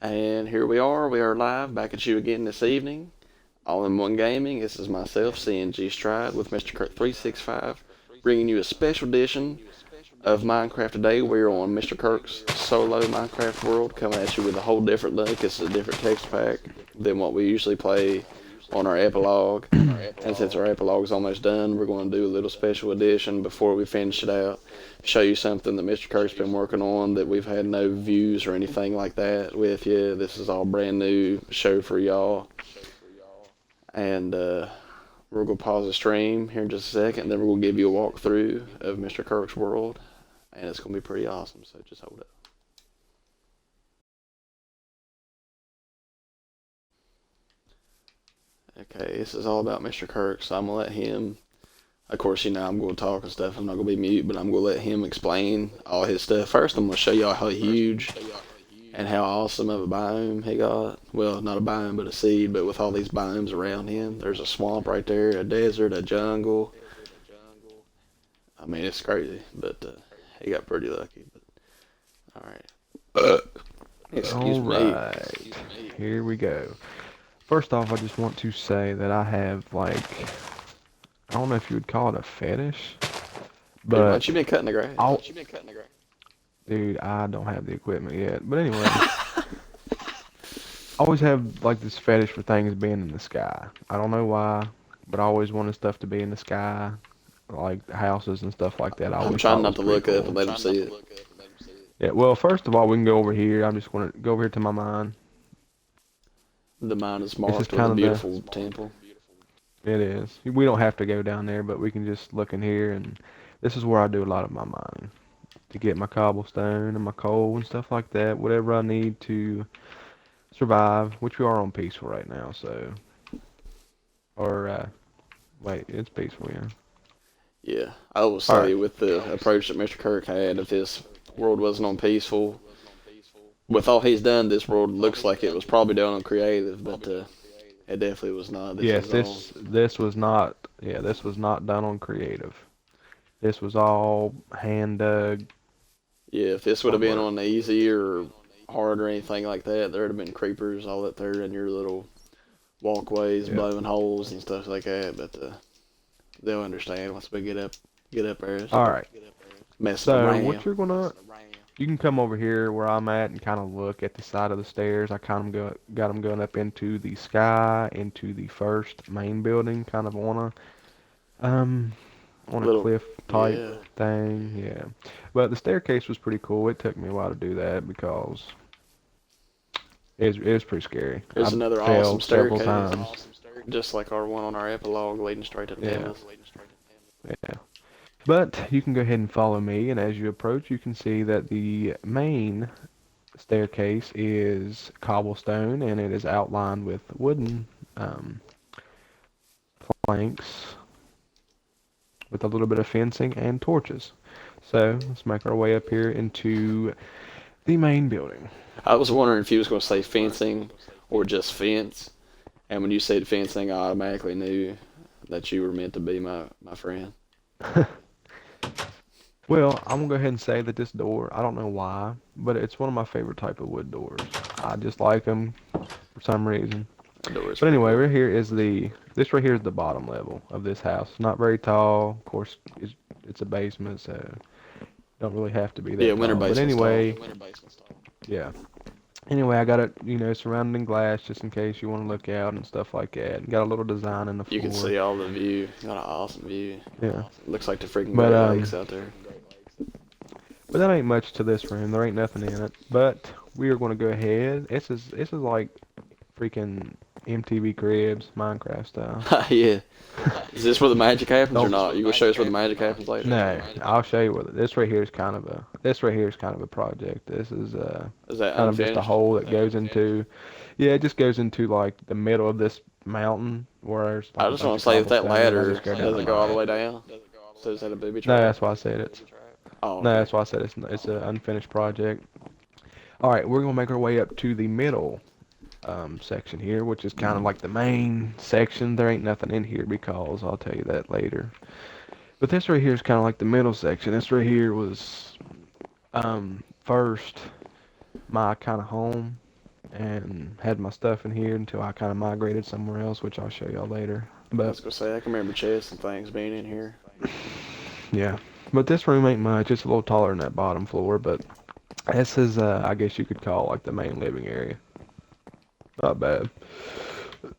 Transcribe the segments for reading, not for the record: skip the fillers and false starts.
And here we are live back at you again this evening. All in One Gaming. This is myself, CNG Stride, with MrKirk365, bringing you a special edition of Minecraft today. We're on Mr. Kirk's solo Minecraft world, coming at you with a whole different look. It's a different text pack than what we usually play on our epilogue. And since our epilogue's almost done, we're going to do a little special edition before we finish it out. Show you something that Mr. Kirk's been working on that we've had no views or anything like that with you. This is all brand new show for y'all. And we're going to pause the stream here in just a second. Then we're going to give you a walkthrough of Mr. Kirk's world. And it's going to be pretty awesome, so just hold up. Okay, this is all about Mr. Kirk, so I'm going to let him, of course, you know, I'm going to talk and stuff. I'm not going to be mute, but I'm going to let him explain all his stuff. First, I'm going to show y'all how huge and how awesome of a biome he got. Well, not a biome, but a seed, but with all these biomes around him. There's a swamp right there, a desert, a jungle. I mean, it's crazy, but he got pretty lucky. But all right. Excuse me. Here we go. First off, I just want to say that I have, like, I don't know if you would call it a fetish, but You been cutting the grass? dude, I don't have the equipment yet. But anyway, I always have, like, this fetish for things being in the sky. I don't know why, but I always wanted stuff to be in the sky, like houses and stuff like that. I'm trying not to look up and let him see it. Yeah, well, first of all, we can go over here. I'm just going to go over here to my mine. The mine is marked with kind a of beautiful temple. It is. We don't have to go down there, but we can just look in here, and this is where I do a lot of my mining. To get my cobblestone and my coal and stuff like that, whatever I need to survive, which we are on peaceful right now, so... Or, wait, it's peaceful, yeah. Yeah, I will say with the approach that Mr. Kirk had, if this world wasn't on peaceful, with all he's done, this world looks like it was probably done on creative, but it definitely was not. This was not, this was not done on creative. This was all hand dug. Yeah, if this would have been on easy or hard or anything like that, there would have been creepers all up there in your little walkways, blowing holes and stuff like that. But they'll understand once we get up there. All right. So what you're gonna, you can come over here where I'm at and kind of look at the side of the stairs. I kind of got them going up into the sky, into the first main building, kind of on a cliff type thing. Yeah, but the staircase was pretty cool. It took me a while to do that because it was pretty scary. There's another awesome several staircase, times. Just like our one on our epilogue leading straight to the demo. Yeah. But you can go ahead and follow me, and as you approach, you can see that the main staircase is cobblestone, and it is outlined with wooden planks with a little bit of fencing and torches. So let's make our way up here into the main building. I was wondering if you was going to say fencing or just fence, and when you said fencing, I automatically knew that you were meant to be my friend. Well, I'm going to go ahead and say that this door, I don't know why, but it's one of my favorite type of wood doors. I just like them for some reason. But anyway, right here is this right here is the bottom level of this house. Not very tall. Of course, it's a basement, so don't really have to be that tall. Winter basement. But anyway, yeah. Anyway, I got it, surrounded in glass just in case you want to look out and stuff like that. Got a little design in the floor. You can see all the view. Got an awesome view. Yeah. Looks like the freaking Great Lakes out there. But that ain't much to this room. There ain't nothing in it. But we are going to go ahead. This is like freaking MTV Cribs, Minecraft style. Yeah. Is this where the magic happens or not? You gonna show us where the magic happens later? No, I'll show you what this right here is kind of a project. This is that kind of just a hole that goes into, it just goes into like the middle of this mountain where there's like I just want to say that ladder doesn't go all the way down. So is that a booby trap? No, that's why I said it's. Oh, no, that's why I said it's an unfinished project. All right, we're gonna make our way up to the middle section here, which is kind of like the main section. There ain't nothing in here because I'll tell you that later. But this right here is kind of like the middle section. This right here was first my kind of home, and had my stuff in here until I kind of migrated somewhere else, which I'll show y'all later. I But was gonna say I can remember chests and things being in here. yeah, but this room ain't much. It's a little taller than that bottom floor, but this is, I guess you could call like the main living area. Not bad.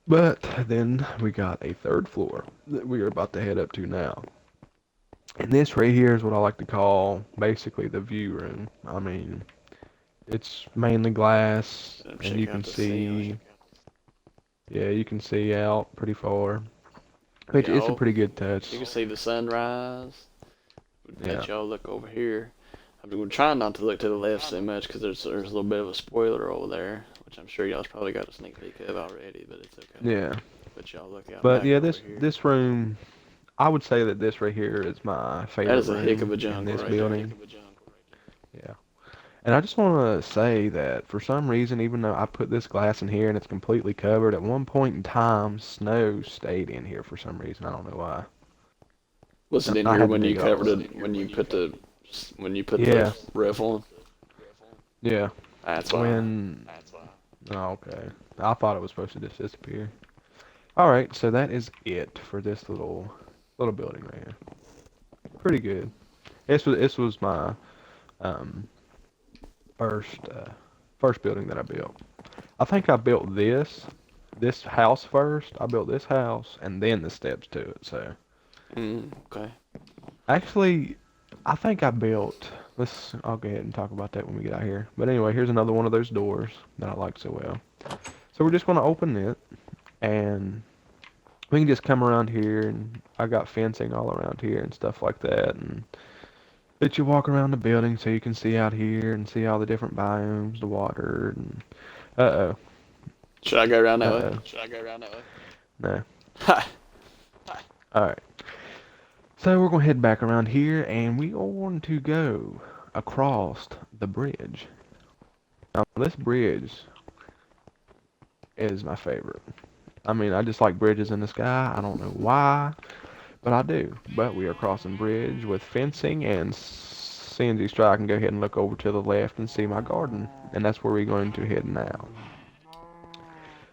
But then we got a third floor that we are about to head up to now. And this right here is what I like to call basically the view room. I mean, it's mainly glass, and you Check can out the ceiling. see, yeah, you can see out pretty far, which is a Y'all, pretty good you touch. can see the sunrise. Yeah, Let y'all look over here. I'm trying not to look to the left so much because there's a little bit of a spoiler over there, which I'm sure y'all's probably got a sneak peek of already, but it's okay. yeah. But y'all look out But back yeah, over this here. this room, I would say that this right here is my That favorite is a heck of room a in jungle this right there. building. Yeah. And I just want to say that for some reason, even though I put this glass in here and it's completely covered, at one point in time, snow stayed in here for some reason. I don't know why. Was it in I here had to when you dig it all covered up. it? When you put the Yeah, roof on? yeah. That's why. When, oh, okay. I thought it was supposed to just disappear. All right, so that is it for this little building right here. Pretty good. This was my um first first building that I built. I think I built this house first. I built this house and then the steps to it. So Okay. actually, I think I built. I'll go ahead and talk about that when we get out here. But anyway, here's another one of those doors that I like so well. So we're just going to open it, and we can just come around here, and I got fencing all around here and stuff like that, and let you walk around the building so you can see out here and see all the different biomes, the water, and uh-oh, Should I go around that way? uh-oh, no. Ha! All right. So we're going to head back around here, and we are going to go across the bridge. Now, this bridge is my favorite. I mean, I just like bridges in the sky. I don't know why, but I do. But we are crossing bridge with fencing, and CNG Strike can go ahead and look over to the left and see my garden. And that's where we're going to head now.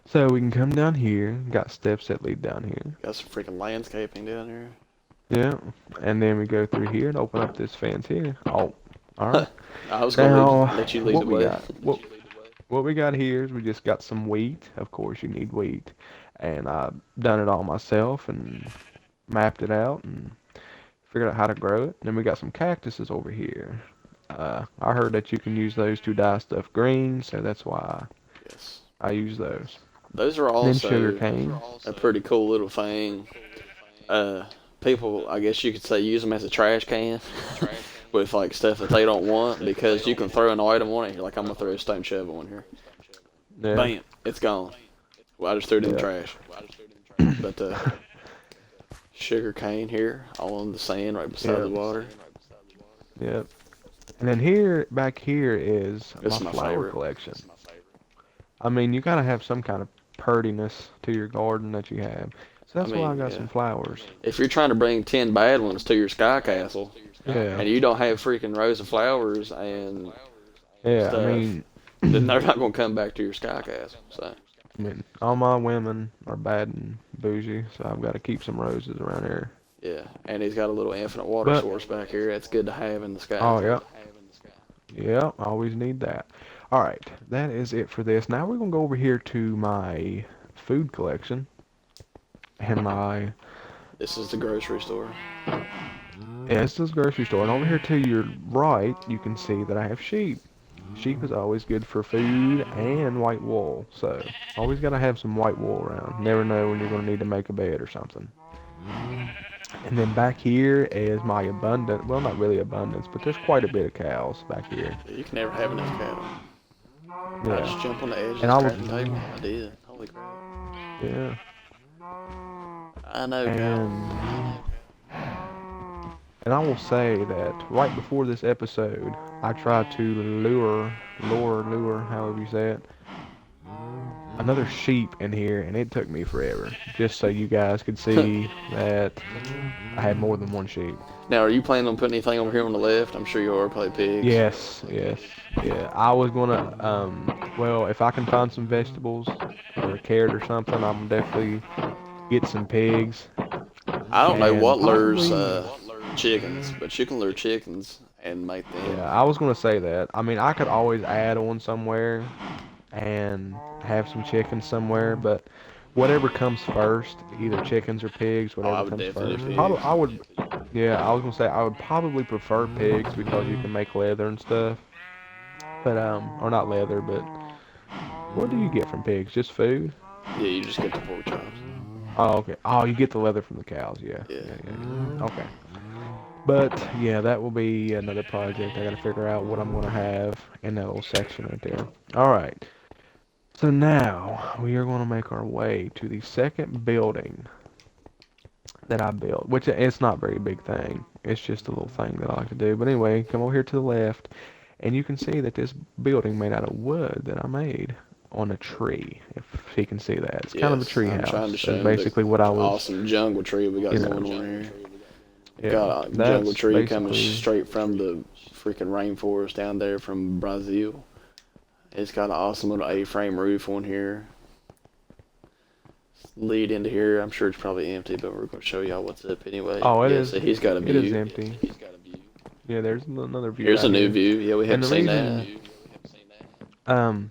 So we can come down here. Got steps that lead down here. Got some freaking landscaping down here. Yeah. And then we go through here and open up this fence here. Oh, all right. I was gonna Now, let you lead what the we way. got? What we got here is we just got some wheat. Of course, you need wheat. And I've done it all myself and mapped it out and figured out how to grow it. Then we got some cactuses over here. I heard that you can use those to dye stuff green, so that's why Yes. I use those. Those are And then sugar also cane. a pretty cool little thing. Uh, People, I guess you could say, use them as a trash can with like stuff that they don't want because you can throw an item on it. You're like, I'm gonna throw a stone shovel in here. Yeah, Bam, it's gone. Well, I just threw it in the yeah. trash. But sugar cane here, all on the sand right beside the Yep, water. yep. And then here, back here is This my is my flower favorite. collection. I mean, you gotta have some kind of purtiness to your garden that you have. So I that's why I mean, got yeah. some flowers. If you're trying to bring 10 bad ones to your sky castle Yeah, and you don't have freaking rows of flowers and yeah. I stuff, mean, then they're not gonna come back to your sky castle. So. all my women are bad and bougie, so I've got to keep some roses around here. Yeah, and he's got a little infinite water But, source back here. That's good to have in the sky. oh yeah, yeah, always need that. All right, that is it for this. Now we're gonna go over here to my food collection and my This is the grocery store. yeah, this is grocery store. And over here to your right, you can see that I have sheep. Sheep is always good for food and white wool. So always gotta have some white wool around. Never know when you're gonna need to make a bed or something. And then back here is my abundant, well, not really abundance, but there's quite a bit of cows back here. You can never have enough cattle. I Yeah. just jumped on the edge of And this I was, crafting table. I did. Holy crap. yeah. I know, cow. And I will say that right before this episode, I tried to lure, however you say it, another sheep in here, and it took me forever, just so you guys could see that I had more than one sheep. Now, are you planning on putting anything over here on the left? I'm sure you are, probably pigs. Yes, yes, yeah. I was gonna, well, if I can find some vegetables or a carrot or something, I'm definitely get some pigs I don't know and what lures possibly, chickens, but you can lure chickens and make yeah, them. I was gonna say that. I mean, I could always add on somewhere and have some chickens somewhere, but whatever comes first, either chickens or pigs, Oh, I whatever would comes definitely first. do Probably, pigs. I would, yeah, I was gonna say I would probably prefer pigs because you can make leather and stuff. But or not leather, but what do you get from pigs? Just food? Yeah, you just get the pork chops. Oh, okay. Oh, you get the leather from the cows. Yeah, Yeah. yeah, yeah, yeah. Okay. But yeah, that will be another project. I gotta figure out what I'm gonna have in that little section right there. All right. So now we are gonna make our way to the second building that I built, which it's not a very big thing. It's just a little thing that I like to do. But anyway, come over here to the left, and you can see that this building made out of wood that I made on a tree. If you can see that, it's kind of a Yes, tree I'm trying to house. show Is him the basically what I was, awesome jungle tree we got you going know, on here. yeah. Got a jungle That's tree coming basically, straight from the freaking rainforest down there from Brazil. It's got an awesome little A-frame roof on here. Lead into here. I'm sure it's probably empty, but we're going to show y'all what's up anyway. oh, Yeah, so he's got a it is view. empty. Yeah, there's another view Here's a out new here, view. Yeah, we and haven't the seen that. reason, um,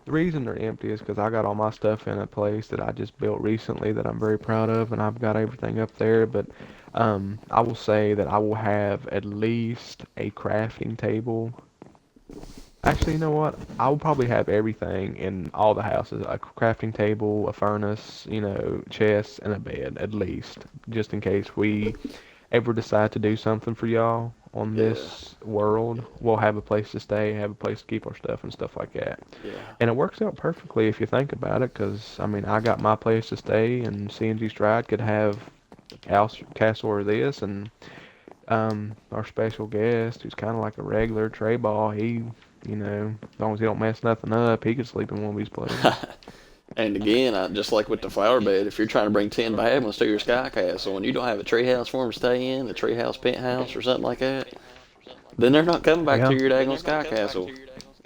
the reason they're empty is because I got all my stuff in a place that I just built recently that I'm very proud of, and I've got everything up there. But I will say that I will have at least a crafting table. Actually, you know what? I will probably have everything in all the houses, a crafting table, a furnace, chests, and a bed at least, just in case we ever decide to do something for y'all on Yeah, this world. We'll have a place to stay, have a place to keep our stuff and stuff like that. yeah. And it works out perfectly if you think about it, because I mean, I got my place to stay, and CNG Stride could have castle or this, and our special guest, who's kind of like a regular tray ball, as long as he don't mess nothing up, he could sleep in one of these places. And again, just like with the flower bed, if you're trying to bring 10 bad ones to your sky castle and you don't have a treehouse for them to stay in, a treehouse penthouse or something like that, then they're not coming back to Yeah. your daggone sky castle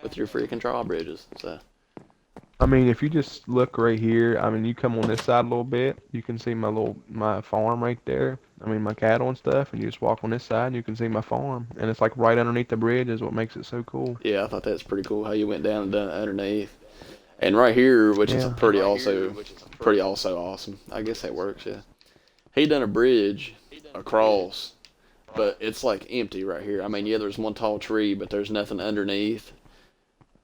with your freaking drawbridges. So, I mean, if you just look right here, I mean, you come on this side a little bit, you can see my farm right there. I mean, my cattle and stuff, and you just walk on this side, and you can see my farm, and it's like right underneath the bridge is what makes it so cool. yeah, I thought that's pretty cool how you went down and done it underneath. And right here, which is Yeah. pretty also awesome. I guess that works, yeah. He done a bridge across, but it's like empty right here. I mean, yeah, there's one tall tree, but there's nothing underneath.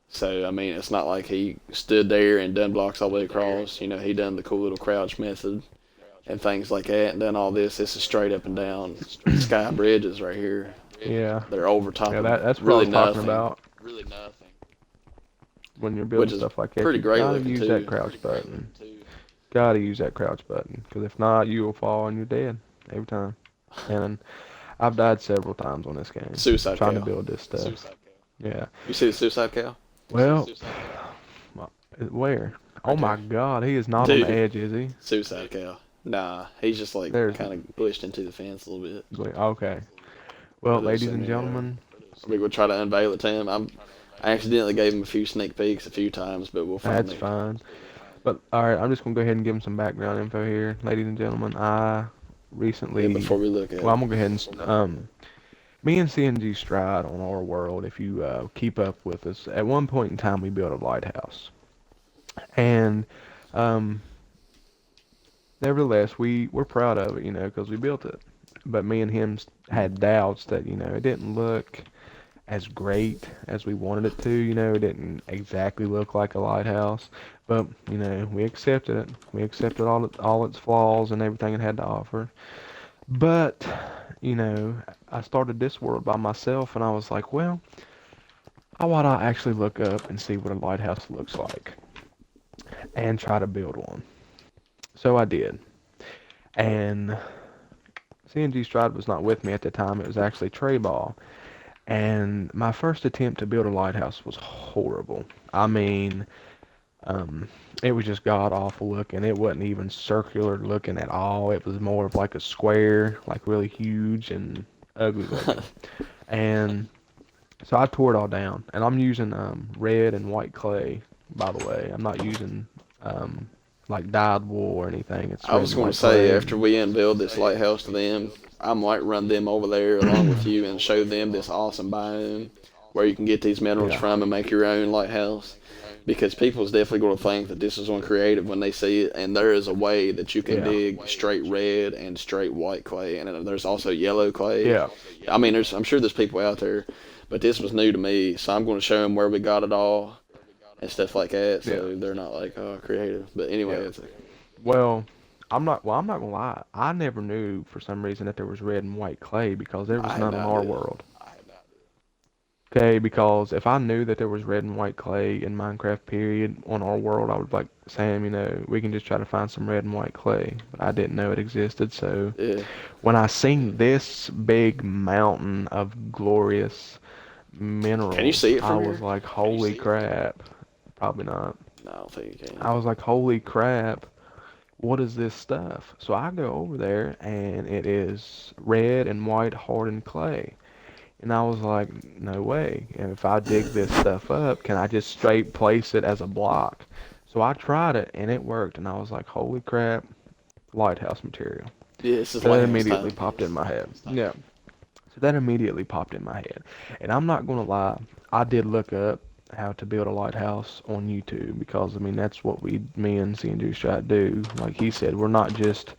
So I mean, it's not like he stood there and done blocks all the way across. He done the cool little crouch method and things like that, and done all this. This is straight up and down sky bridges right here. Yeah. They're over top Yeah, of that's what I really was talking nothing, about when you're which building is stuff like that. pretty You great gotta looking use that too. crouch button. Gotta use that crouch button, because if not, you will fall and you're dead every time. And I've died several times on this game Suicide trying to cow. build this stuff. Yeah. You see the suicide cow? Well, where? Oh Right my there. God, he is not on the Dude, edge, is he? suicide cow. Nah, he's just like There's kind of pushed into the fence a little bit. okay. Well, For those ladies and sitting there. gentlemen, We will try to unveil it to him. I accidentally gave him a few sneak peeks a few times, but we'll that's finally. fine. But all right, I'm just gonna go ahead and give him some background info here, ladies and gentlemen. I Yeah, recently, before we look at well, it. I'm gonna go ahead and me and CNG Stride on our world. If you keep up with us, at one point in time we built a lighthouse, and um, nevertheless we're proud of it, because we built it. But me and him had doubts that it didn't look as great as we wanted it to. It didn't exactly look like a lighthouse, but we accepted it. We accepted all its flaws and everything it had to offer. But I started this world by myself, and I was like, well, how about I actually look up and see what a lighthouse looks like and try to build one. So I did, and CNG Stride was not with me at the time. It was actually Trey Ball. And my first attempt to build a lighthouse was horrible. I mean, Um, it was just god awful looking. It wasn't even circular looking at all. It was more of like a square, like really huge and ugly looking. And so I tore it all down, and I'm using red and white clay, by the way. I'm not using um, like dyed wool or anything. It's I red was and going to white say, clay. after we unveil this lighthouse to them, I might run them over there along with you and show them this awesome biome where you can get these minerals Yeah, from and make your own lighthouse. Because people's definitely going to think that this is uncreative when they see it, and there is a way that you can yeah, dig straight red and straight white clay, and then there's also yellow clay. yeah, I mean, I'm sure there's people out there, but this was new to me, so I'm going to show them where we got it all and stuff like that, yeah, so they're not like, oh, creative. But anyway, yeah. it's like, Well, I'm not gonna lie. I never knew for some reason that there was red and white clay because there I was had none no on our idea. world. Okay, because if I knew that there was red and white clay in Minecraft period on our world, I would like, Sam, we can just try to find some red and white clay. But I didn't know it existed, so Yeah. when I seen this big mountain of glorious Can you minerals, see it I from was here? like, holy crap. Probably not. No, I don't think you can. I was like, holy crap, what is this stuff? So I go over there and it is red and white hardened clay. And I was like, no way. And if I dig this stuff up, can I just straight place it as a block? So I tried it and it worked. And I was like, holy crap, lighthouse material. Yeah, this is So that lighthouse immediately time. popped in my head. Yeah. So that immediately popped in my head. And I'm not going to lie, I did look up how to build a lighthouse on YouTube because, I mean, that's what me and CNG try to do. Like he said, we're not just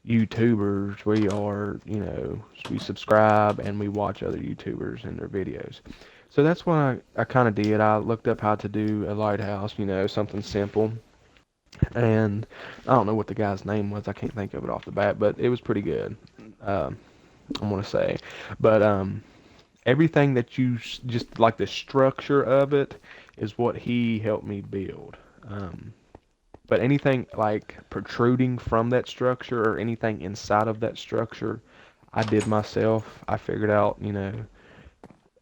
YouTubers. We are, we subscribe and we watch other YouTubers and their videos. So that's what I kind of did. I looked up how to do a lighthouse, something simple. And I don't know what the guy's name was. I can't think of it off the bat, but it was pretty good. Um, I want to say. But everything that just like the structure of it is what he helped me build. But anything like protruding from that structure or anything inside of that structure, I did myself. I figured out,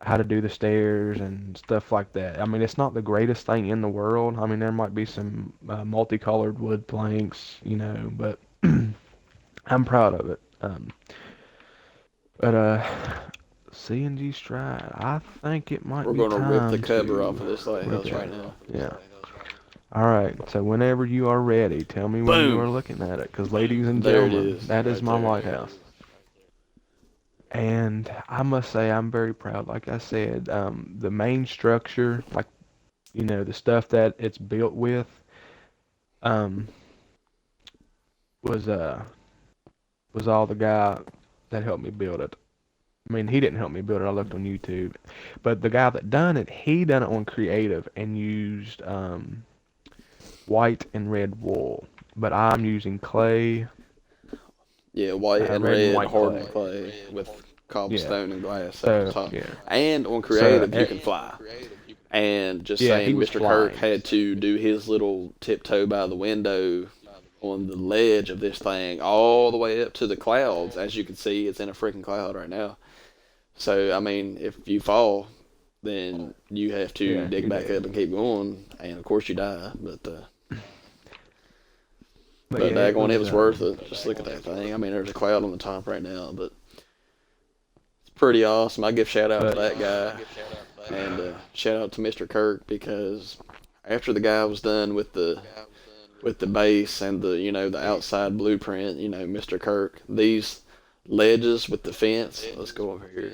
how to do the stairs and stuff like that. I mean, it's not the greatest thing in the world. I mean, there might be some multicolored wood planks, but I'm proud of it. But CNG Stride, I think it might We're be going to rip the time cover off to of this rip lighthouse it right out. now. Yeah. All right. So whenever you are ready, tell me when you Boom! are looking at it. Because, ladies and There it gentlemen, is, that is right my there. lighthouse. And I must say, I'm very proud. Like I said, the main structure, like, the stuff that it's built with, um, was was all the guy that helped me build it. I mean, he didn't help me build it. I looked on YouTube, but the guy that done it, he done it on creative and used white and red wool. But I'm using clay, Yeah, white and red and red white hardened clay. clay with Yeah. cobblestone and glass up the So top. yeah. And on So creative, you can fly. And just yeah, he saying, was Mr. Kirk flying. had to do his little tiptoe by the window on the ledge of this thing all the way up to the clouds. As you can see, it's in a freaking cloud right now. So, I mean, if you fall, then you have to Yeah, dig you're back dead. up and keep going, and of course you die. But But yeah, it daggone, it was was worth it. Just look at that thing. I mean, there's a cloud on the top right now, but it's pretty awesome. I give shout out to but that guy and shout out to Mr. Kirk because after the guy was done with the base and the outside blueprint, Mr. Kirk, these ledges with the fence. Let's go over here.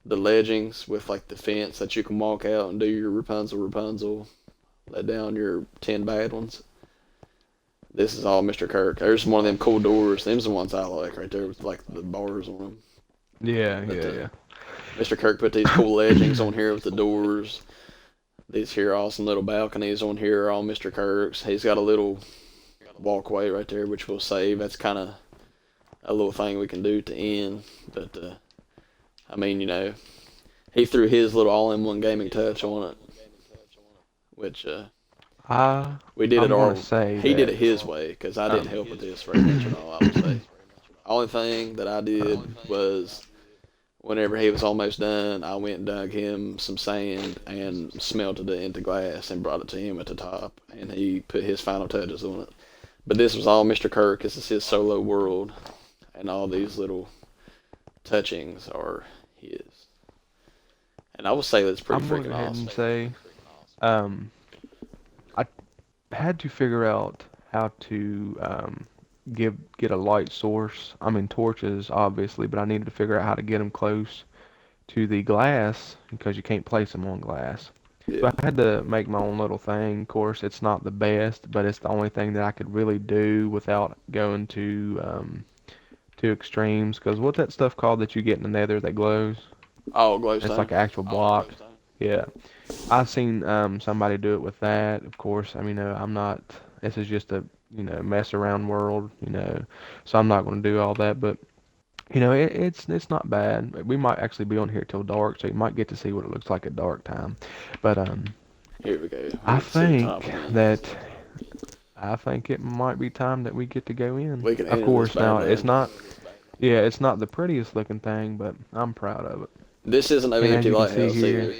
The ledgings with like the fence that you can walk out and do your Rapunzel, let down your 10 bad ones. This is all Mr. Kirk. There's one of them cool doors. Them's the ones I like right there with like the bars on them. yeah, But yeah, yeah. Mr. Kirk put these cool edgings on here with the doors. These here awesome little balconies on here are all Mr. Kirk's. He's got a little walkway right there, which we'll save. That's kind of a little thing we can do to end. But I mean, he threw his little all-in-one gaming touch on it, which I we did it I'm gonna our. say He did that it his way because I didn't um help with this very much at all. I would say. Only thing that I did um was whenever he was almost done, I went and dug him some sand and smelted it into glass and brought it to him at the top, and he put his final touches on it. But this was all Mr. Kirk. This is his solo world, and all these little touchings are his. And I would say that's pretty I'm gonna go freaking ahead awesome. and say, um, I had to figure out how to get a light source. I mean torches, obviously, but I needed to figure out how to get them close to the glass because you can't place them on glass. So Yeah. I had to make my own little thing. Of course, it's not the best, but it's the only thing that I could really do without going to extremes. Because what's that stuff called that you get in the nether that glows? Oh, It's glowstone. like an actual block. Yeah, I've seen somebody do it with that. Of course, I mean, I'm not. This is just a mess around world, so I'm not going to do all that. But it's not bad. We might actually be on here till dark, so you might get to see what it looks like at dark time. But Here we go. We I get to see the top think again. that I think it might be time that we get to go in. We can Of enter this course, bad now boy. it's not the prettiest looking thing, but I'm proud of it. This isn't no And as empty you can see lighthouse here, either.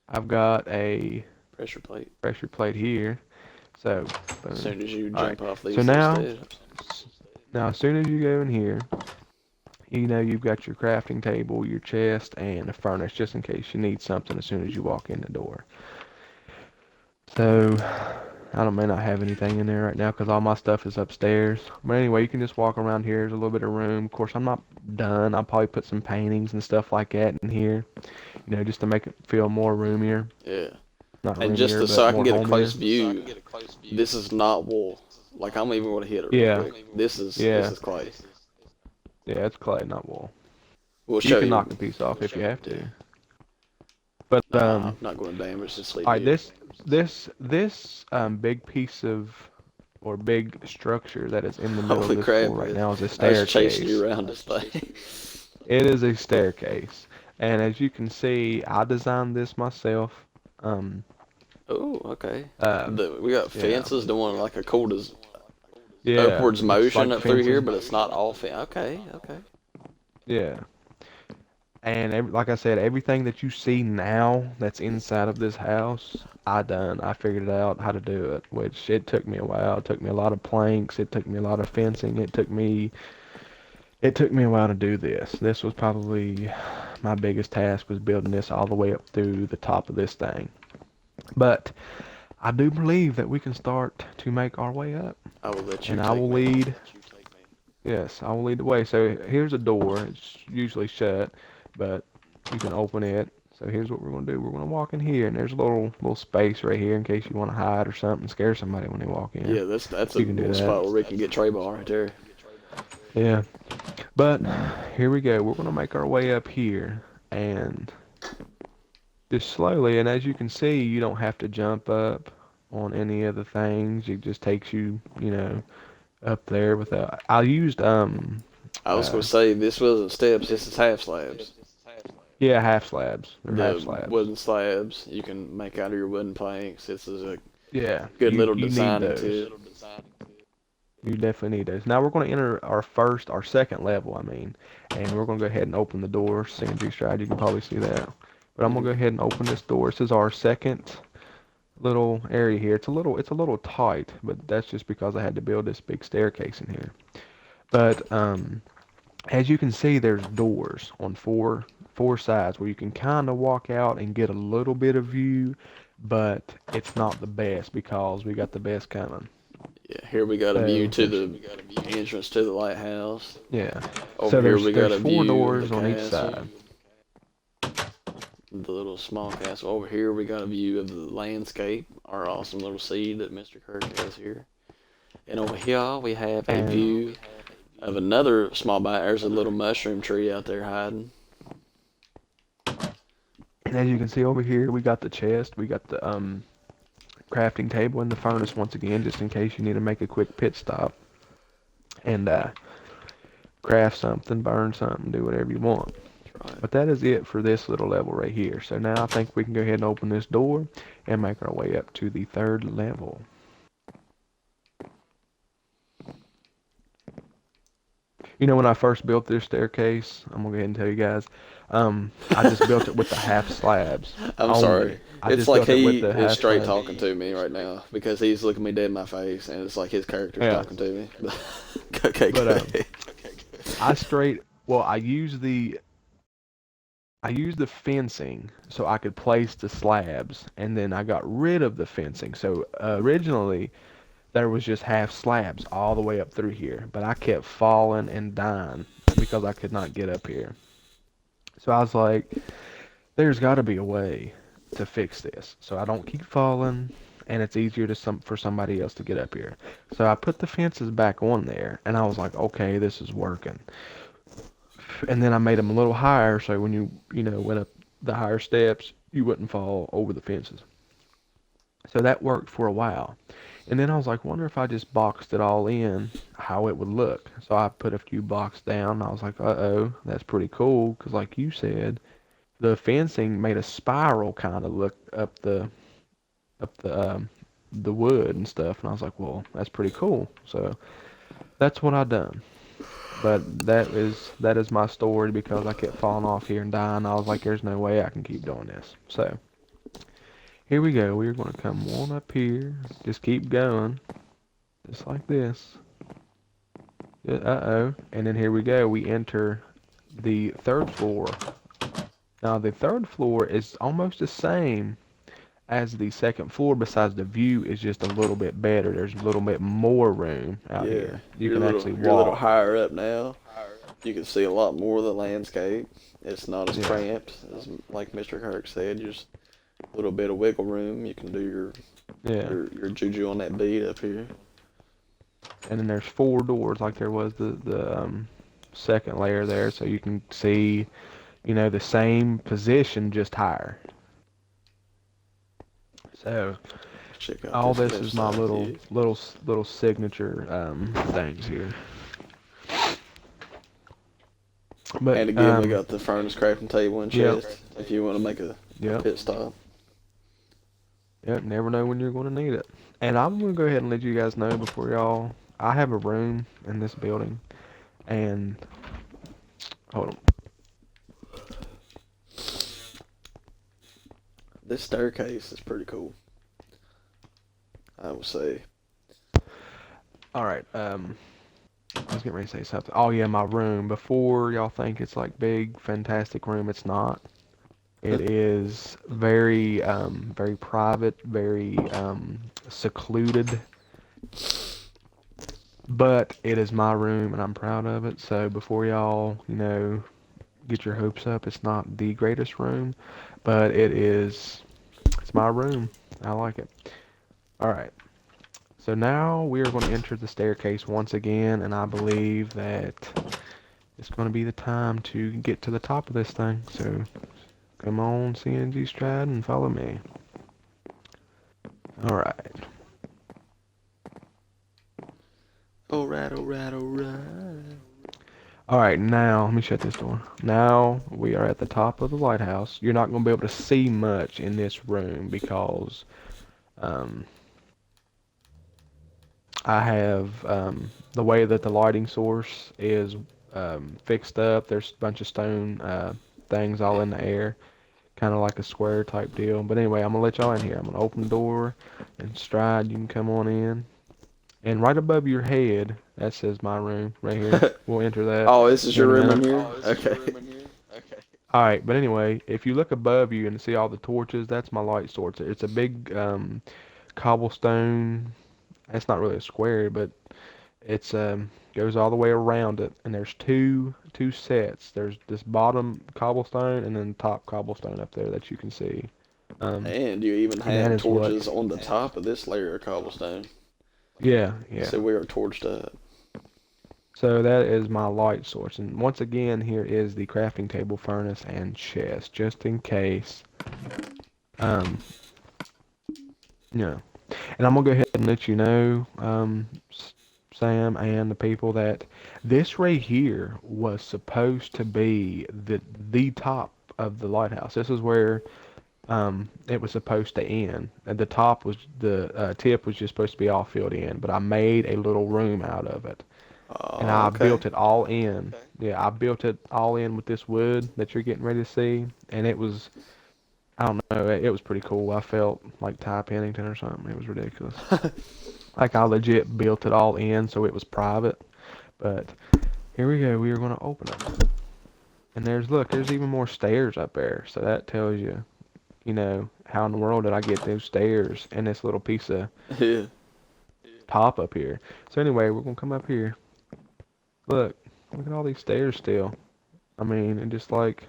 I've got a Pressure plate. pressure plate here. So, As boom. soon as you All right. jump off So these little now, steps. as soon as you go in here, you've got your crafting table, your chest, and a furnace just in case you need something as soon as you walk in the door. So, I may not have anything in there right now because all my stuff is upstairs. But anyway, you can just walk around here. There's a little bit of room. Of course, I'm not done. I'll probably put some paintings and stuff like that in here, just to make it feel more roomier. Yeah. Not And just roomier, so but I can more get a close homier. view, this is not wool. Like I'm even going to hit it real Yeah, quick. This yeah, is clay. yeah. It's clay, not wool. We'll You show can you. knock a piece off if you have Yeah. to. But Nah, I'm not going to damage this all right, sleepy. this big piece of or big structure that is in the middle of Holy this crap! floor right now is a I was chasing staircase. you around this thing. It is a staircase, and as you can see, I designed this myself. Um, Oh, okay. uh, We got yeah, fences doing like a cool yeah, upwards it's motion like up through here, fences. but it's not all Okay, okay. Yeah, and like I said, everything that you see now that's inside of this house, I done. I figured out how to do it, which it took me a while. It took me a lot of planks. It took me a lot of fencing. It took me a while to do this. This was probably my biggest task was building this all the way up through the top of this thing. But I do believe that we can start to make our way up. I will let you And I take will me. lead, yes, I will lead the way. So here's a door. It's usually shut, but you can open it. So here's what we're going to do. We're going to walk in here, and there's a little space right here in case you want to hide or something, scare somebody when they walk in. Yeah, that's a You can do little that. spot where we can get Trey ball right there. Yeah. But here we go. We're going to make our way up here, and just slowly. And as you can see, you don't have to jump up on any of the things. It just takes you, up there without. I used I was uh gonna say this wasn't steps. This is half slabs. yeah, half slabs. They're half The slabs. wooden slabs you can make out of your wooden planks. This is a Yeah, good you little you need designing those. to it. You definitely need those. Now we're going to enter our second level, I mean, and we're going to go ahead and open the door. CNG stride, you can probably see that. But I'm going to go Hmm. ahead and open this door. This is our second little area here. It's a little tight, but that's just because I had to build this big staircase in here. But as you can see, there's doors on four sides where you can kind of walk out and get a little bit of view, but it's not the best because we got the best coming. Yeah, here we got a view So to there's the entrance to the lighthouse. yeah. Over So here there's we got there's a four view of the doors on each castle, side. the little small castle. Over here we got a view of the landscape, our awesome little seed that Mr. Kirk has here. And over here we have a And view of another small bite. There's a little mushroom tree out there hiding. as you can see over here, we got the chest, we got the crafting table and the furnace once again, just in case you need to make a quick pit stop and craft something, burn something, do whatever you want. Right. But that is it for this little level right here. So now I think we can go ahead and open this door and make our way up to the third level. You know, when I first built this staircase, I'm gonna go ahead and tell you guys, I just built it with the half slabs I'm sorry. only. I It's just like built it with he the is half straight slabs. talking to me right now because he's looking me dead in my face, and it's like his character's Yeah, talking to me. Okay, but good. I straight, well, I used the fencing so I could place the slabs, and then I got rid of the fencing. So originally there was just half slabs all the way up through here, but I kept falling and dying because I could not get up here. So I was like, there's got to be a way to fix this so I don't keep falling and it's easier to for somebody else to get up here. So I put the fences back on there and I was like, okay, this is working. And then I made them a little higher so when you went up the higher steps, you wouldn't fall over the fences. So that worked for a while. And then I was like, wonder if I just boxed it all in, how it would look. So I put a few blocks down. I was like, uh-oh, that's pretty cool. Because like you said, the fencing made a spiral kind of look up the wood and stuff. And I was like, well, that's pretty cool. So that's what I done. But that is my story because I kept falling off here and dying. I was like, there's no way I can keep doing this. So here we go. We're gonna come on up here. Just keep going. Just like this. Uh-oh. And then here we go. We enter the third floor. Now the third floor is almost the same as the second floor, besides the view is just a little bit better. There's a little bit more room out Yeah, here. You can actually you're a little walk. higher up now. You can see a lot more of the landscape. It's not as Yeah. cramped as like Mr. Kirk said. Just a little bit of wiggle room. You can do Yeah. your juju on that bead up here. And then there's four doors like there was the second layer there, so you can see, the same position just higher. So Check out all this this left is my side little view. little little signature things here. And But again, we got the furnace crafting table and yep, chest if you want to make a yep, pit stop. yep. Never know when you're going to need it. And I'm gonna go ahead and let you guys know before y'all. I have a room in this building, and hold on. This staircase is pretty cool, I would say. All right. I was getting ready to say something. Oh yeah, my room. Before y'all think it's like big, fantastic room, it's not. It is very private, very secluded. But it is my room, and I'm proud of it. So before y'all, get your hopes up, it's not the greatest room, but it is. It's my room. I like it. All right. So now we are going to enter the staircase once again, and I believe that it's going to be the time to get to the top of this thing. So come on, CNG Stride, and follow me. All right. Alright, alright, alright. All right, now let me shut this door. Now we are at the top of the lighthouse. You're not going to be able to see much in this room because um, I have the way that the lighting source is fixed up. There's a bunch of stone things all in the air, kind of like a square type deal. But anyway, I'm gonna let y'all in here. I'm gonna open the door and Stride. You can come on in. And right above your head, that says my room right here. We'll enter that Oh, this is here your in a room in minute. here? Okay. All right, but anyway, if you look above you and see all the torches, that's my light source. It's a big cobblestone. It's not really a square, but it's goes all the way around it, and there's two sets. There's this bottom cobblestone and then top cobblestone up there that you can see. Um, And you even and that have is what. torches on the top of this layer of cobblestone. Yeah, yeah. So we are torched up. So that is my light source, and once again, here is the crafting table, furnace, and chest, just in case. Um, yeah. And I'm gonna go ahead and let you know, Sam and the people, that this right here was supposed to be the top of the lighthouse. This is where it was supposed to end. And the top was the tip was just supposed to be all filled in, but I made a little room out of it. and Oh, I okay. built it all in. Yeah, I built it all in with this wood that you're getting ready to see, and it was, I don't know, it was pretty cool. I felt like Ty Pennington or something. It was ridiculous. Like I legit built it all in so it was private. But here we go. We are going to open it. And look, there's even more stairs up there. So that tells you, how in the world did I get those stairs and this little piece of Yeah. top up here? So anyway, we're going to come up here. Look, look at all these stairs still. I mean, and just like,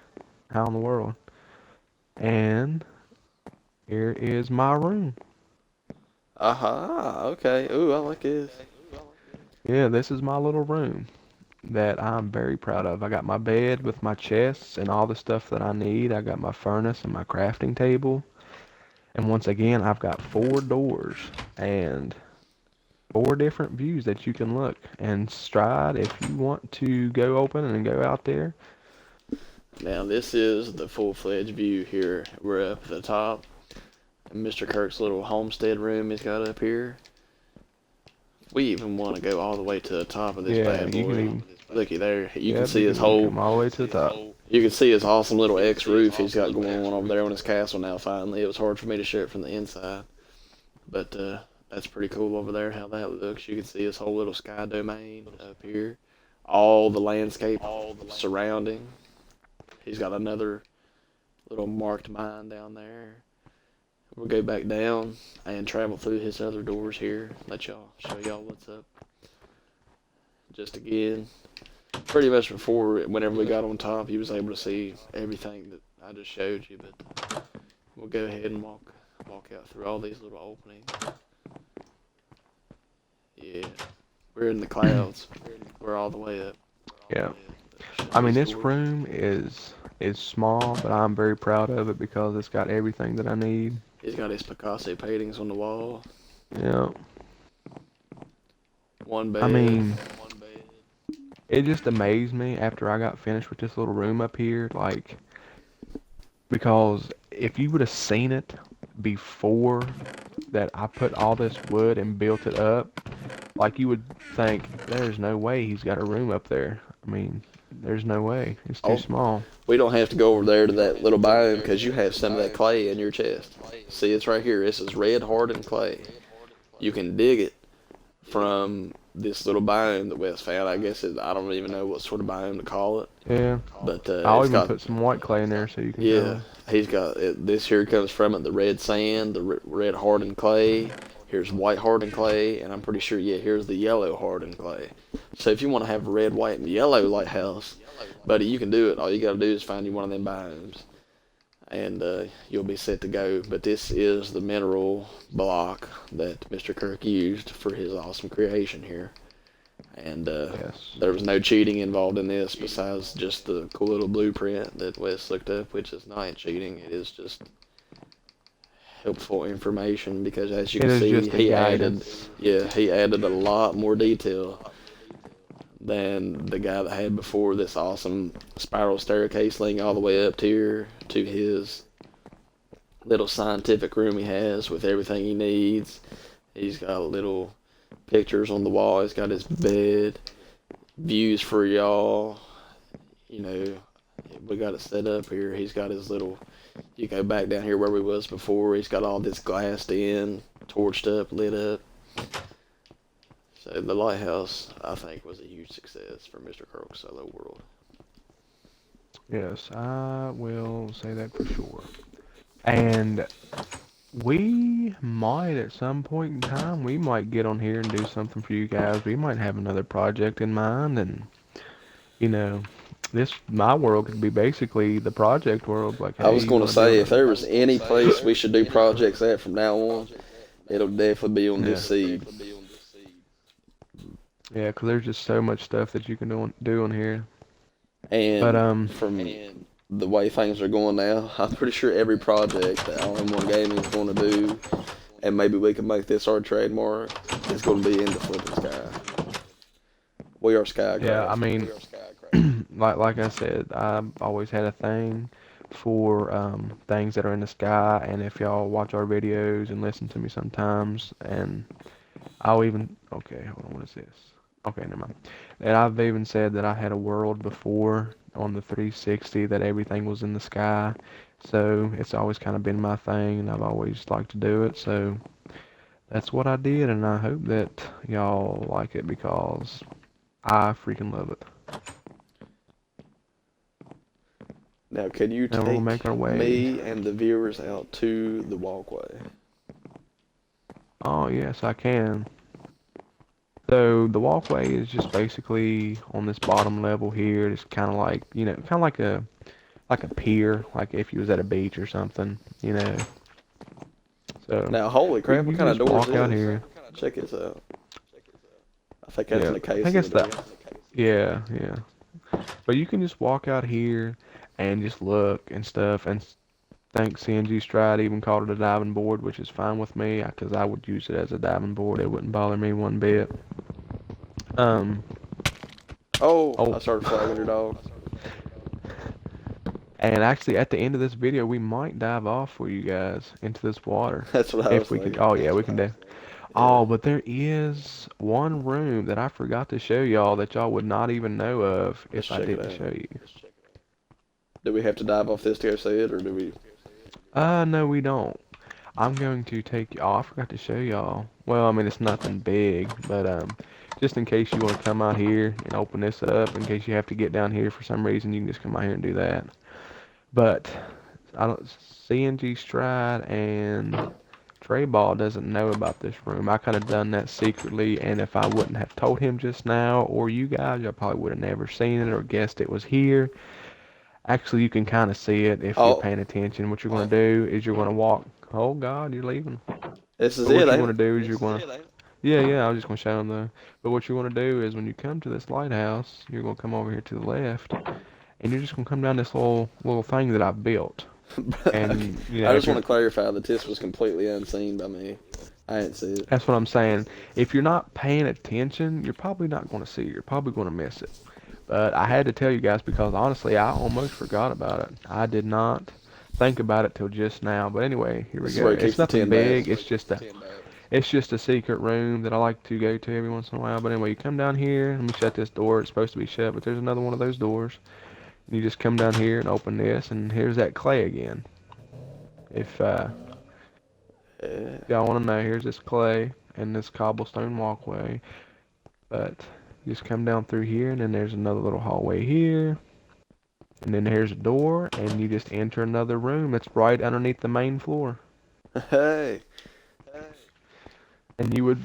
how in the world? And here is my room. Aha. Okay. Ooh, I like this. Yeah, this is my little room that I'm very proud of. I got my bed with my chests and all the stuff that I need. I got my furnace and my crafting table. And once again, I've got 4 doors and 4 different views that you can look. And Stride, if you want to go open and go out there, Now this is the full-fledged view here. We're up at the top. And Mr. Kirk's little homestead room he's got up here. We even want to go all the way to the top of this yeah, bad you can boy. even, Looky there. You can yep, see his you can whole. come all the way to the top. You can see his awesome little X roof he's got going on over there on his castle now. Finally, it was hard for me to show it from the inside, but that's pretty cool over there. How that looks. You can see his whole little sky domain up here. All the landscape surrounding. He's got another little marked mine down there. We'll go back down and travel through his other doors here. Let y'all show y'all what's up. Just again, pretty much before, whenever we got on top, you was able to see everything that I just showed you. But we'll go ahead and walk out through all these little openings. Yeah, we're in the clouds. We're all the way up. Yeah. Show I mean, these this doors. room is small, but I'm very proud of it because it's got everything that I need. He's got his Picasso paintings on the wall. Yeah. One I bed. mean, it just amazed me after I got finished with this little room up here, like, because if you would have seen it before that I put all this wood and built it up, like you would think there's no way he's got a room up there. I mean, there's no way. It's too Oh, small. we don't have to go over there to that little biome because you have some of that clay in your chest. See, it's right here. This is red hardened clay. You can dig it from this little biome that Wes found. I guess I don't even know what sort of biome to call it, Yeah. but I'll it's even got, put some white clay in there so you can yeah. tell. He's got it. This here comes from it. The red sand, the red hardened clay. Here's white hardened clay, and I'm pretty sure, yeah, here's the yellow hardened clay. So if you want to have a red, white, and yellow lighthouse, buddy, you can do it. All you got to do is find you one of them biomes, and you'll be set to go. But this is the mineral block that Mr. Kirk used for his awesome creation here. And Yes. there was no cheating involved in this besides just the cool little blueprint that Wes looked up, which is not cheating. It is just helpful information because as you It can is see, just a guidance. he added a lot more detail than the guy that had before. This awesome spiral staircase leading all the way up here to his little scientific room he has with everything he needs. He's got little pictures on the wall. He's got his bed, views for y'all. You know, we got it set up here. He's got his little. You go back down here where we was before. He's got all this glassed in, torched up, lit up. So the lighthouse, I think, was a huge success for Mr. Kirk's Solo World. Yes, I will say that for sure. And we might at some point in time, we might get on here and do something for you guys. We might have another project in mind, and you know, this my world could be basically the project world. Like, I hey, was you going to want to build say, if a there was any place we should do projects at from now on, it'll definitely be on yeah, this seed. yeah, 'cause there's just so much stuff that you can do on here. But And from the way things are going now, I'm pretty sure every project that All-in-One Gaming is going to do, and maybe we can make this our trademark, is going to be in the flipping sky. We are yeah, I skycraft. mean, like I said, I've always had a thing for things that are in the sky, and if y'all watch our videos and listen to me sometimes, and I'll even okay, hold on, what is this? Okay, never mind. And I've even said that I had a world before on the 360 that everything was in the sky. So it's always kind of been my thing, and I've always liked to do it. So that's what I did, and I hope that y'all like it because I freaking love it. Now, could you Now we're gonna take make our way. me and the viewers out to the walkway? Oh, yes, I can. So the walkway is just basically on this bottom level here. It's kind of like, kind of like a pier, like if you was at a beach or something. So Now, holy we crap, you what can kind of just door is walk out this? here. Check this out. I think that's in Yeah, the I think case of it's the that. door. Yeah, yeah. But you can just walk out here and just look and stuff. And think CNG Stride even called it a diving board, which is fine with me because I would use it as a diving board. It wouldn't bother me one bit. Um. Oh, I Oh. started flagging your dog. And actually, at the end of this video, we might dive off for you guys into this water. That's what I was If we can. thinking. Oh, yeah, we can do. Yeah, Oh, but there is one room that I forgot to show y'all that y'all would not even know of let's if I check it didn't out. show you. Do we have to dive off this to go see it, or do we? No, we don't. I'm going to take. Oh, I forgot to show y'all. Well, I mean, it's nothing big, but just in case you want to come out here and open this up, in case you have to get down here for some reason, you can just come out here and do that. But I don't. CNG Stride and Trey Ball doesn't know about this room. I kind of done that secretly, and if I wouldn't have told him just now, or you guys, y'all probably would have never seen it or guessed it was here. Actually, you can kind of see it if you're Oh, paying attention. What you're going to do is you're going to walk. Oh God, you're leaving. this is But it, what you're ain't going it? to do is you're going to. Yeah, yeah. I was just going to show them the. But what you're going to do is when you come to this lighthouse, you're going to come over here to the left, and you're just going to come down this little thing that I've built. Okay. And I if just want you're to clarify that this was completely unseen by me. I didn't see it. That's what I'm saying. If you're not paying attention, you're probably not going to see it. You're probably going to miss it. But I had to tell you guys because honestly, I almost forgot about it. I did not think about it till just now. But anyway, here we This is go. where he It's keeps the nothing 10 bags. big. It's just a secret room that I like to go to every once in a while. But anyway, you come down here. Let me shut this door. It's supposed to be shut, but there's another one of those doors. You just come down here and open this, and here's that clay again. If Yeah. y'all want to know, here's this clay and this cobblestone walkway. But you just come down through here, and then there's another little hallway here. And then here's a door, and you just enter another room that's right underneath the main floor. Hey, And you would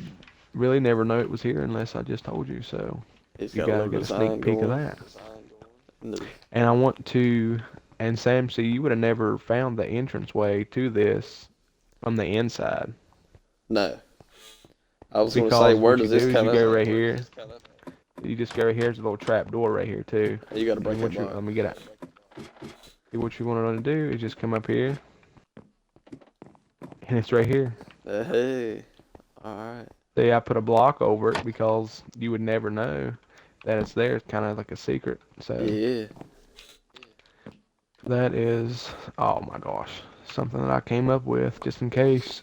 really never know it was here unless I just told you, so he's you got a gotta little get a design sneak peek of going. that. No. And I want to, and Sam, see, you would have never found the entranceway to this from the inside. No. I was going to say, Because where what you does do this is come you up? go right here, you just go right here, there's a little trap door right here too. You got to break And that what you, block. let me get out. What you want to do is just come up here, and it's right here. Hey, all right. See, I put a block over it because you would never know that it's there. It's kind of like a secret. So Yeah. that is, oh my gosh, something that I came up with just in case.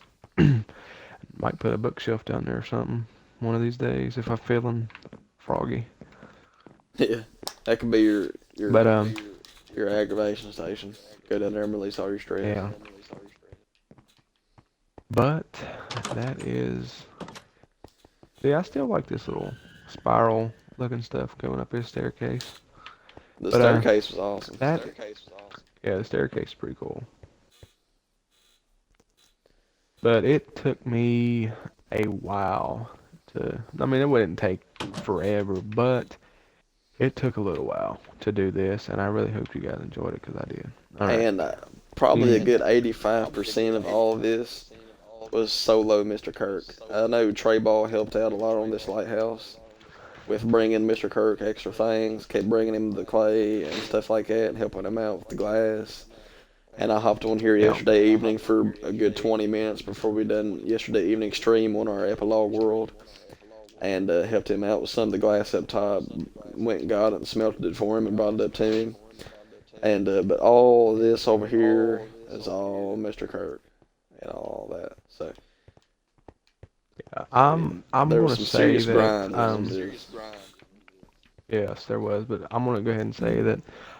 Might put a bookshelf down there or something one of these days if I'm feeling froggy. Yeah. That could be But your aggravation station. Go down there and release all your stress. yeah. But that is. See, I still like this little spiral looking stuff going up this staircase. The But staircase was awesome. that yeah, the staircase is pretty cool. But it took me a while to, I mean, it wouldn't take forever, but it took a little while to do this, and I really hope you guys enjoyed it because I did. All right. And probably a Yeah. good 85% of all of this was solo Mr. Kirk. I know Trey Ball helped out a lot on this lighthouse with bringing Mr. Kirk extra things, kept bringing him the clay and stuff like that, and helping him out with the glass. And I hopped on here Yeah. yesterday evening for a good 20 minutes before we done yesterday evening stream on our epilogue world, and helped him out with some of the glass up top. Went and got it and smelted it for him and brought it up to him. And but all of this over here is all Mr. Kirk and all that. So I mean, I'm there was gonna some say serious that grind that went into this. yes, there was, but I'm gonna go ahead and say that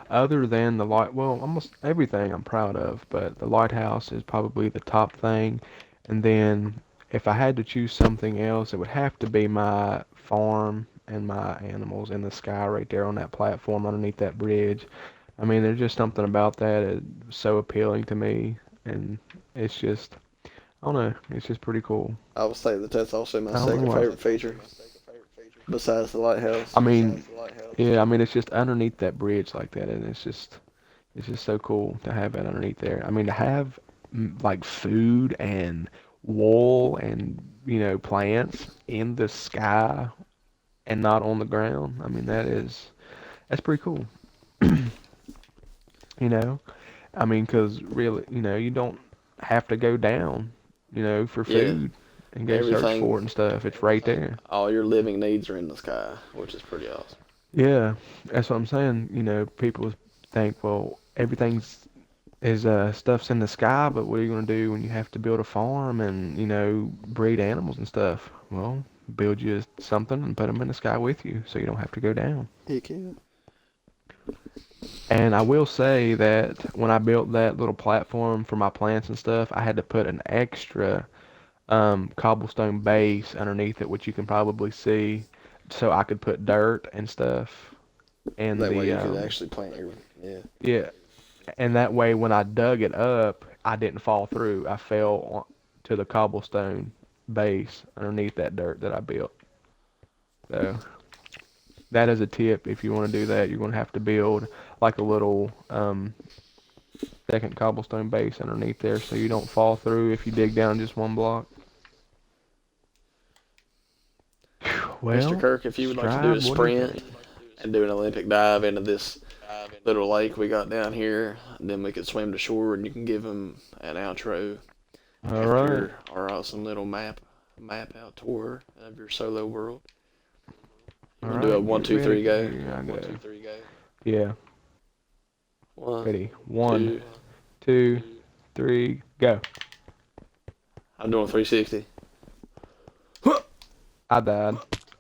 other than the light, well, almost everything I'm proud of, but the lighthouse is probably the top thing. And then if I had to choose something else, it would have to be my farm and my animals in the sky right there on that platform underneath that bridge. I mean, there's just something about that is so appealing to me, and it's just, I don't know, it's just pretty cool. I would say that that's also my I don't know second why. favorite feature, besides the lighthouse. I mean, yeah, I mean, it's just underneath that bridge like that, and it's just so cool to have that underneath there. I mean, to have like food and wool and plants in the sky and not on the ground. I mean, that's pretty cool. You know, I mean, 'cause really, you don't have to go down, for Yeah, food and go search for everything, it and stuff. It's right there. all your living needs are in the sky, which is pretty awesome. Yeah, that's what I'm saying. People think, well, everything's is stuff's in the sky, but what are you gonna do when you have to build a farm and breed animals and stuff? Well, build you something and put them in the sky with you, so you don't have to go down. You can. And I will say that when I built that little platform for my plants and stuff, I had to put an extra cobblestone base underneath it, which you can probably see, so I could put dirt and stuff and That way the you could actually plant your. Yeah. yeah. And that way, when I dug it up, I didn't fall through. I fell to the cobblestone base underneath that dirt that I built. So that is a tip. If you want to do that, you're going to have to build like a little second cobblestone base underneath there, so you don't fall through if you dig down just one block. Mr. Well, Kirk, if you would like to do a Stride, what do you sprint think? and do an Olympic dive into this little lake we got down here, then we could swim to shore and you can give them an outro All right, after our awesome little map out tour of your solo world. You all want to do a right. one, Get two, ready. three, go? Here I go. Yeah, One, ready. One, two. two, three, go. I'm doing 360. I died.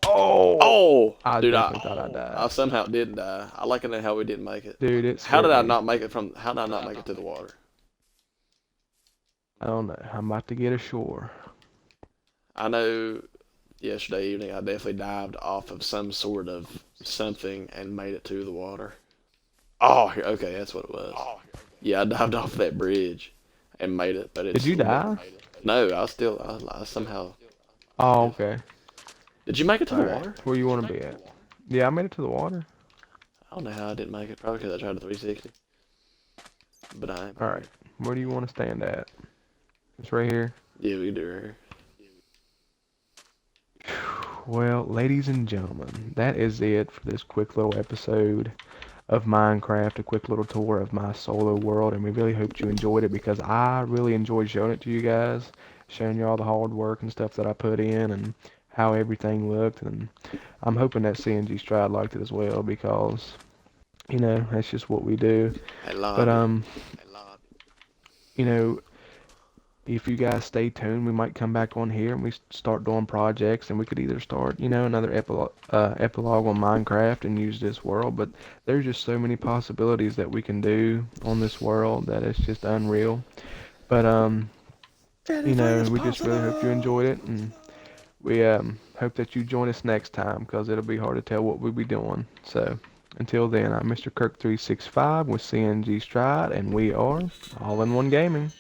Oh, I dude, definitely thought I I died. somehow didn't die. I like it how we didn't make it. Dude, it How did scared I me. not make it from? How did I not make it to the water? I don't know. I'm about to get ashore. I know. Yesterday evening, I definitely dived off of some sort of something and made it to the water. Oh, okay, that's what it was. Yeah, I dived off that bridge and made it, but Did it's you die? no. I somehow. Oh, Yeah. okay. Did you make it to the Alright. water? Where you want to be at? Yeah, I made it to the water. I don't know how I didn't make it. Probably because I tried the 360. But I ain't Alright. perfect. Where do you want to stand at? It's right here. Yeah, we can do it here. Well, ladies and gentlemen, that is it for this quick little episode of Minecraft, a quick little tour of my solo world, and we really hope you enjoyed it because I really enjoyed showing it to you guys, showing you all the hard work and stuff that I put in and how everything looked, and I'm hoping that CNG Stride liked it as well because, that's just what we do. Hey, But, lobby. you know, if you guys stay tuned, we might come back on here and we start doing projects, and we could either start, another epilogue on Minecraft and use this world. But there's just so many possibilities that we can do on this world that it's just unreal. But Anything is we just really hope you possible. enjoyed it, and we hope that you join us next time because it'll be hard to tell what we'll be doing. So until then, I'm Mr. Kirk365 with CNG Stride, and we are all in one gaming.